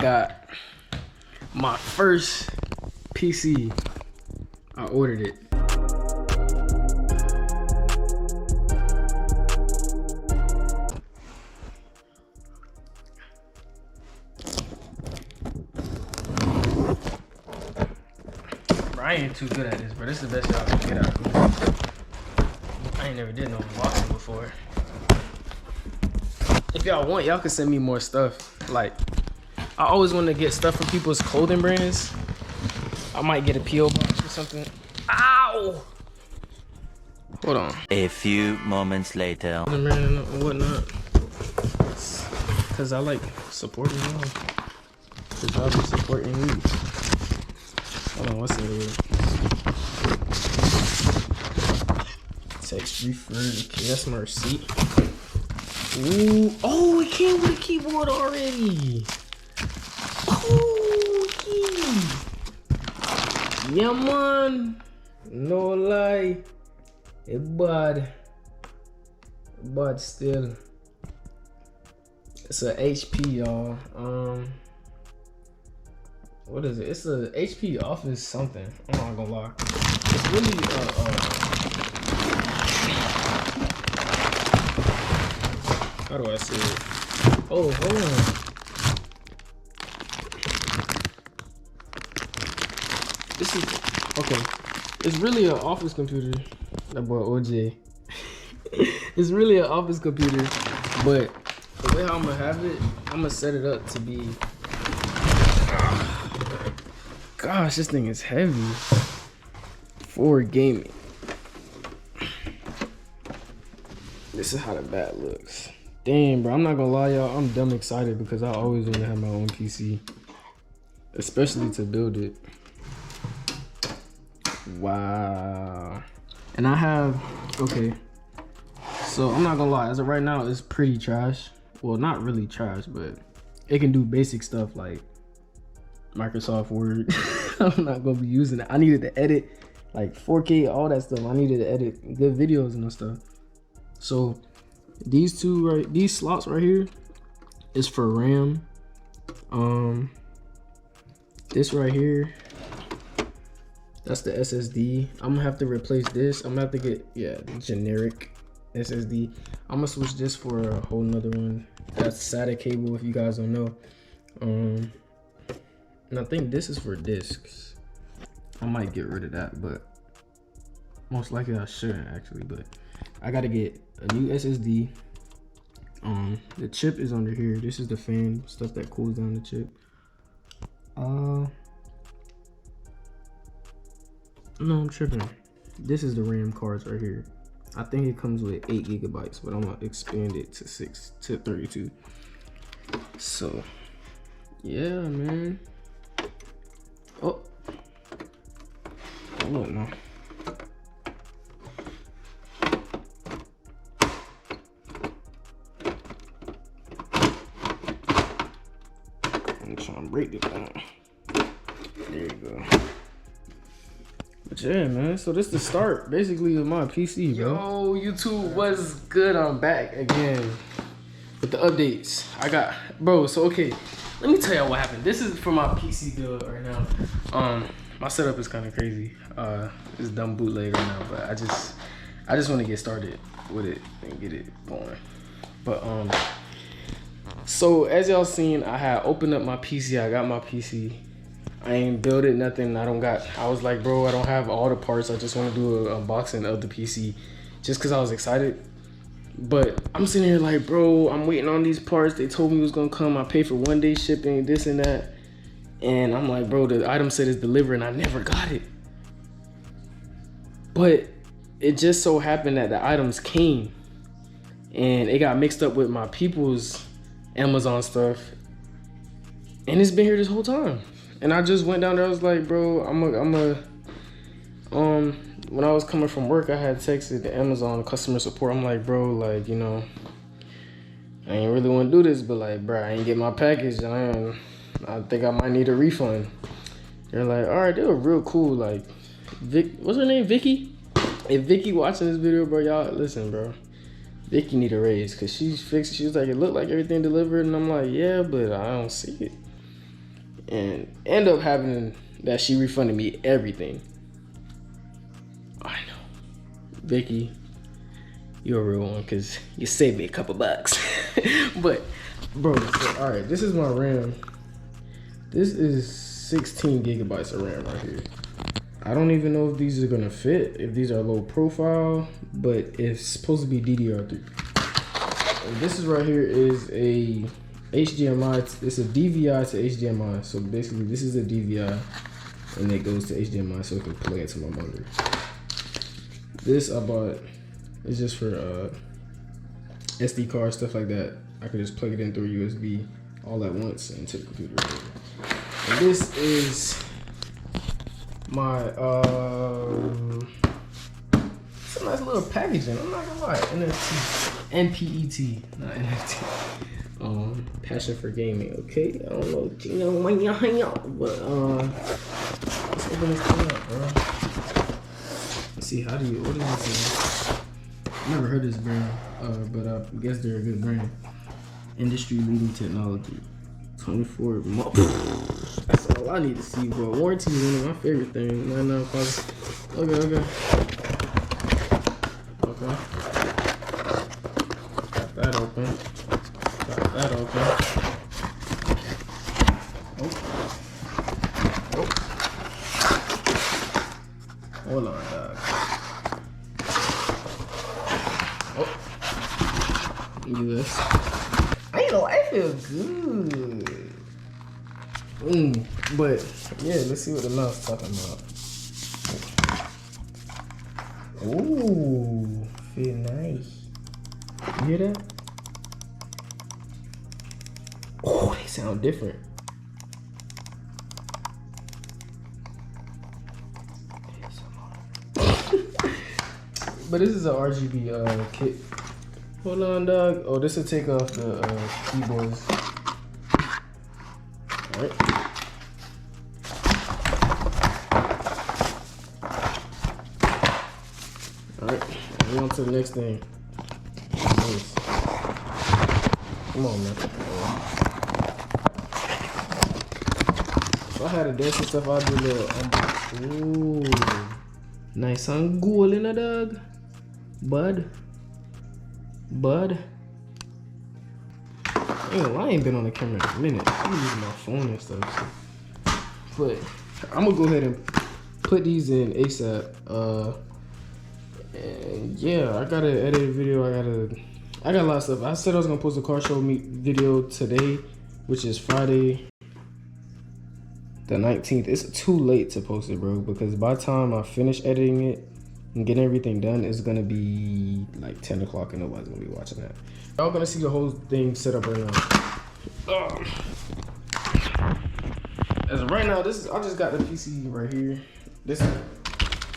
Got my first PC. I ordered it. Bro, I ain't too good at this, bro. This is the best y'all can get out of me. I ain't never did no unboxing before. If y'all want, y'all can send me more stuff. Like, I always want to get stuff from people's clothing brands. I might get a P.O. box or something. Ow! Hold on. A few moments later. Brand and whatnot. Because I like supporting y'all. Because I'll be supporting you. Hold on, what's in here? Text referred. Okay, that's my receipt. Ooh. Oh, it came with a keyboard already. Oh, yeah, man. No lie. It's bad. But still. It's a HP, y'all. What is it? It's a HP Office something. I'm not gonna lie. It's really how do I say it? Oh, hold on. This is okay. It's really an office computer. That boy OJ. It's really an office computer, but the way how I'm gonna have it, I'm gonna set it up to be. Gosh, this thing is heavy for gaming. This is how the back looks. Damn, bro, I'm not gonna lie, y'all. I'm dumb excited because I always want to have my own PC, especially to build it. Wow. And I have, okay. So I'm not gonna lie, as of right now, it's pretty trash. Well, not really trash, but it can do basic stuff like Microsoft Word. I'm not gonna be using it. I needed to edit like 4K, all that stuff. I needed to edit good videos and stuff. So these slots right here is for RAM. This right here, that's the SSD. I'm gonna have to replace this. I'm gonna have to get the generic SSD. I'm gonna switch this for a whole nother one. That's SATA cable, if you guys don't know. And I think this is for discs. I might get rid of that, but most likely I shouldn't actually. But I gotta get a new SSD. The chip is under here. This is the fan, stuff that cools down the chip. No, I'm tripping. This is the RAM cards right here. I think it comes with 8 gigabytes, but I'm gonna expand it to 32. So yeah, man. Oh, look now. I'm trying to break this down. There you go. But yeah, man. So this is the start, basically, of my PC, bro. Yo, YouTube, what's good? I'm back again with the updates. I got, bro. So okay. Let me tell y'all what happened. This is for my PC build right now. My setup is kind of crazy. It's dumb bootleg right now, but I just want to get started with it and get it going. But so as y'all seen, I had opened up my PC. I got my PC. I ain't built it, nothing. I was like, bro, I don't have all the parts. I just want to do an unboxing of the PC just because I was excited. But I'm sitting here like, bro, I'm waiting on these parts. They told me it was gonna come. I paid for 1 day shipping, this and that. And I'm like, bro, the item said it's delivered and I never got it. But it just so happened that the items came and it got mixed up with my people's Amazon stuff. And it's been here this whole time. And I just went down there, I was like, bro, when I was coming from work, I had texted the Amazon customer support. I'm like, bro, like, you know, I ain't really want to do this, but like, bro, I ain't get my package, and I think I might need a refund. They're like, all right, they were real cool. Like, what's her name, Vicky? If Vicky watching this video, bro, y'all listen, bro. Vicky need a raise because she was like, it looked like everything delivered, and I'm like, yeah, but I don't see it. and end up having that she refunded me everything. I know, Vicky, you're a real one because you saved me a couple bucks. But bro, so, all right, this is my RAM. This is 16 gigabytes of RAM right here. I don't even know if these are gonna fit, if these are low profile, but it's supposed to be DDR3. And this is right here is a HDMI, it's a DVI to HDMI. So basically this is a DVI and it goes to HDMI so it can plug it to my monitor. This I bought, it's just for SD card, stuff like that. I could just plug it in through USB all at once into the computer. And this is my it's a nice little packaging, I'm not gonna lie. NPET, not NFT. Passion for gaming, okay? I don't know, but let's open this thing up, bro. Let's see, what is this? I've never heard of this brand, but I guess they're a good brand. Industry leading technology. 24 months. That's all I need to see, bro. Warranty is one of my favorite things. 99. Okay. Got that open. Oh. Hold on, dog. Oh. US. I feel good. But yeah, let's see what the mouth's talking about. Ooh, feel nice. You hear that? Oh, they sound different. But this is an RGB kit. Hold on, dog. Oh, this will take off the keyboards. Alright. Alright, on to the next thing. Nice. Come on, man. If I had a desk and stuff, I'd do a little ooh. Nice and gold in a dog. Bud. I ain't been on the camera in a minute. I'm using my phone and stuff. So. But I'm gonna go ahead and put these in ASAP. And yeah, I gotta edit a video. I got a lot of stuff. I said I was gonna post a car show video today, which is Friday the 19th. It's too late to post it, bro, because by the time I finish editing it and getting everything done, it's gonna be like 10 o'clock and nobody's gonna be watching that. Y'all gonna see the whole thing set up right now. As of right now, I just got the PC right here. This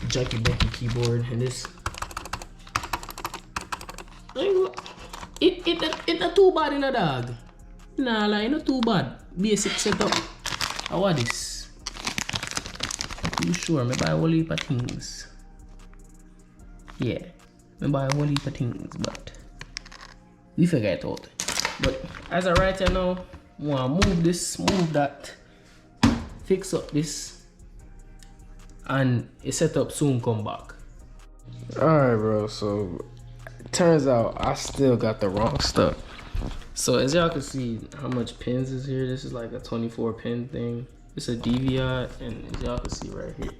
janky bunky keyboard and this. It not too bad in a dog. Nah, like not too bad. Basic setup. How are this? You sure? Me buy a whole heap of things. Yeah, me buy a whole heap of things, but we figure it out. But as of right now, I want to move this, move that, fix up this, and it set up soon come back. Alright, bro, so turns out I still got the wrong stuff. So as y'all can see how much pins is here, this is like a 24 pin thing. It's a DVI, and as y'all can see right here,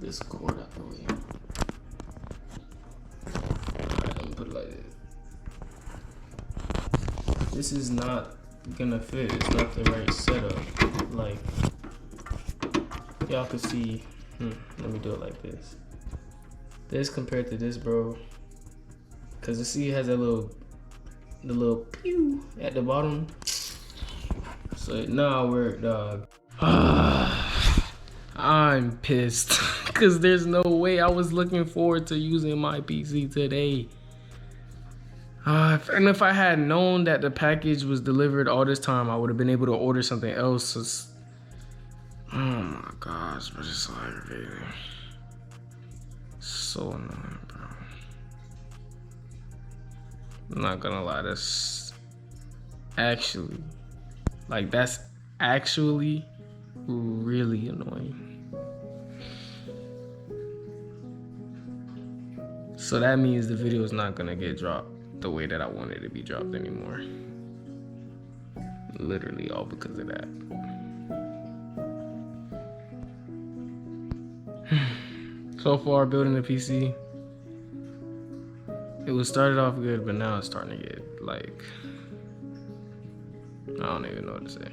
this cord out the way. Alright, let me put it like this. This is not gonna fit, it's not the right setup. Like, y'all can see, let me do it like this. This compared to this, bro, cause you see it has that the little pew at the bottom. So it now work, dog. I'm pissed cause there's no way I was looking forward to using my PC today. And if I had known that the package was delivered all this time, I would have been able to order something else. Oh my gosh, but it's so aggravating. So annoying, bro. I'm not gonna lie, that's actually, like, that's actually really annoying. So that means the video is not gonna get dropped the way that I want it to be dropped anymore. Literally all because of that. So far, building the PC, it was started off good, but now it's starting to get like, I don't even know what to say.